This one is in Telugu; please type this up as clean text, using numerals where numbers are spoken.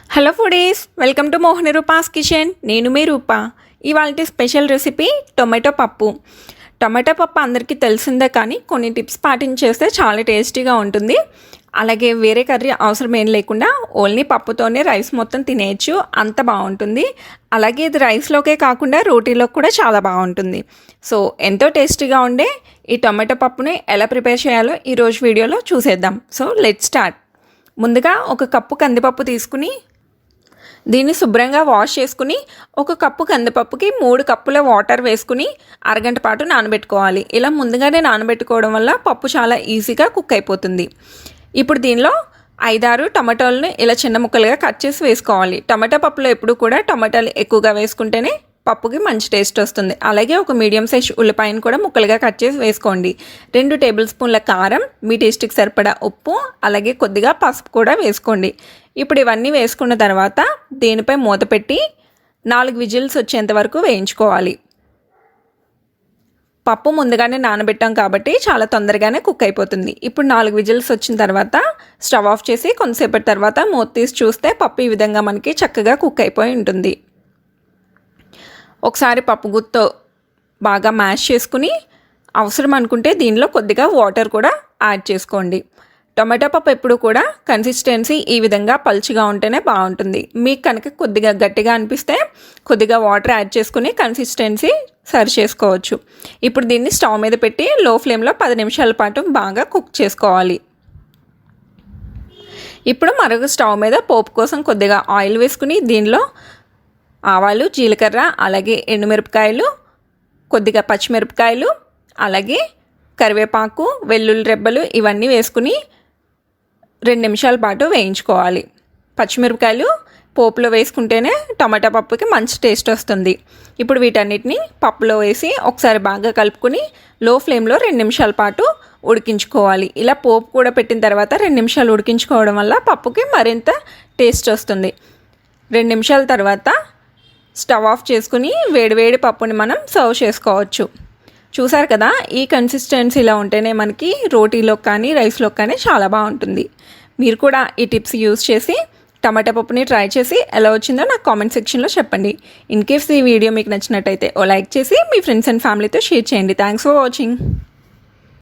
Hello foodies, welcome to Mohani Roopa's kitchen. నేను మీ రూప. ఇవాళ స్పెషల్ రెసిపీ టొమాటో పప్పు. టొమాటో పప్పు అందరికీ తెలిసిందే, కానీ కొన్ని టిప్స్ పాటించేస్తే చాలా టేస్టీగా ఉంటుంది. అలాగే వేరే కర్రీ అవసరం ఏం లేకుండా ఓన్లీ పప్పుతోనే రైస్ మొత్తం తినేయచ్చు, అంత బాగుంటుంది. అలాగే ఇది రైస్లోకే కాకుండా రోటీలోకి కూడా చాలా బాగుంటుంది. సో ఎంతో టేస్టీగా ఉండే ఈ టొమాటో పప్పుని ఎలా ప్రిపేర్ చేయాలో ఈరోజు వీడియోలో చూసేద్దాం. So let's start. ముందుగా ఒక కప్పు కందిపప్పు తీసుకుని దీన్ని శుభ్రంగా వాష్ చేసుకుని ఒక కప్పు కందిపప్పుకి 3 కప్పుల వాటర్ వేసుకుని అరగంట పాటు నానబెట్టుకోవాలి. ఇలా ముందుగానే నానబెట్టుకోవడం వల్ల పప్పు చాలా ఈజీగా కుక్ అయిపోతుంది. ఇప్పుడు దీనిలో 5-6 టమాటాలను ఇలా చిన్న ముక్కలుగా కట్ చేసి వేసుకోవాలి. టమాటా పప్పులో ఎప్పుడు కూడా టమాటాలు ఎక్కువగా వేసుకుంటేనే పప్పుకి మంచి టేస్ట్ వస్తుంది. అలాగే ఒక మీడియం సైజ్ ఉల్లిపాయను కూడా ముక్కలుగా కట్ చేసి వేసుకోండి. 2 టేబుల్ స్పూన్ల కారం, మీ టేస్ట్కి సరిపడా ఉప్పు, అలాగే కొద్దిగా పసుపు కూడా వేసుకోండి. ఇప్పుడు ఇవన్నీ వేసుకున్న తర్వాత దీనిపై మూత పెట్టి 4 విజిల్స్ వచ్చేంత వరకు వేయించుకోవాలి. పప్పు ముందుగానే నానబెట్టాం కాబట్టి చాలా తొందరగానే కుక్ అయిపోతుంది. ఇప్పుడు 4 విజిల్స్ వచ్చిన తర్వాత స్టవ్ ఆఫ్ చేసి కొంతసేపటి తర్వాత మూత తీసి చూస్తే పప్పు ఈ విధంగా మనకి చక్కగా కుక్ అయిపోయి ఉంటుంది. ఒకసారి పప్పు గుత్తో బాగా మ్యాష్ చేసుకుని అవసరం అనుకుంటే దీనిలో కొద్దిగా వాటర్ కూడా యాడ్ చేసుకోండి. టొమాటో పప్పు ఎప్పుడు కూడా కన్సిస్టెన్సీ ఈ విధంగా పల్చగా ఉంటేనే బాగుంటుంది. మీకు కనుక కొద్దిగా గట్టిగా అనిపిస్తే కొద్దిగా వాటర్ యాడ్ చేసుకుని కన్సిస్టెన్సీ సరి చేసుకోవచ్చు. ఇప్పుడు దీన్ని స్టవ్ మీద పెట్టి లో ఫ్లేమ్లో 10 నిమిషాల పాటు బాగా కుక్ చేసుకోవాలి. ఇప్పుడు మరొక స్టవ్ మీద పోపు కోసం కొద్దిగా ఆయిల్ వేసుకుని దీనిలో ఆవాలు, జీలకర్ర, అలాగే ఎండుమిరపకాయలు, కొద్దిగా పచ్చిమిరపకాయలు, అలాగే కరివేపాకు, వెల్లుల్లి రెబ్బలు ఇవన్నీ వేసుకుని 2 నిమిషాల పాటు వేయించుకోవాలి. పచ్చిమిరపకాయలు పోపులో వేసుకుంటేనే టమాటా పప్పుకి మంచి టేస్ట్ వస్తుంది. ఇప్పుడు వీటన్నిటిని పప్పులో వేసి ఒకసారి బాగా కలుపుకొని లో ఫ్లేమ్లో 2 నిమిషాల పాటు ఉడికించుకోవాలి. ఇలా పోపు కూడా పెట్టిన తర్వాత 2 నిమిషాలు ఉడికించుకోవడం వల్ల పప్పుకి మరింత టేస్ట్ వస్తుంది. 2 నిమిషాల తర్వాత స్టవ్ ఆఫ్ చేసుకుని వేడివేడి పప్పుని మనం సర్వ్ చేసుకోవచ్చు. చూసారు కదా, ఈ కన్సిస్టెన్సీలో ఉంటేనే మనకి రోటీలో కానీ రైస్లో కానీ చాలా బాగుంటుంది. మీరు కూడా ఈ టిప్స్ యూజ్ చేసి టమాటా పప్పుని ట్రై చేసి ఎలా వచ్చిందో నాకు కామెంట్ సెక్షన్లో చెప్పండి. ఇన్ కేస్ ఈ వీడియో మీకు నచ్చినట్టయితే ఓ లైక్ చేసి మీ ఫ్రెండ్స్ అండ్ ఫ్యామిలీతో షేర్ చేయండి. Thanks for watching.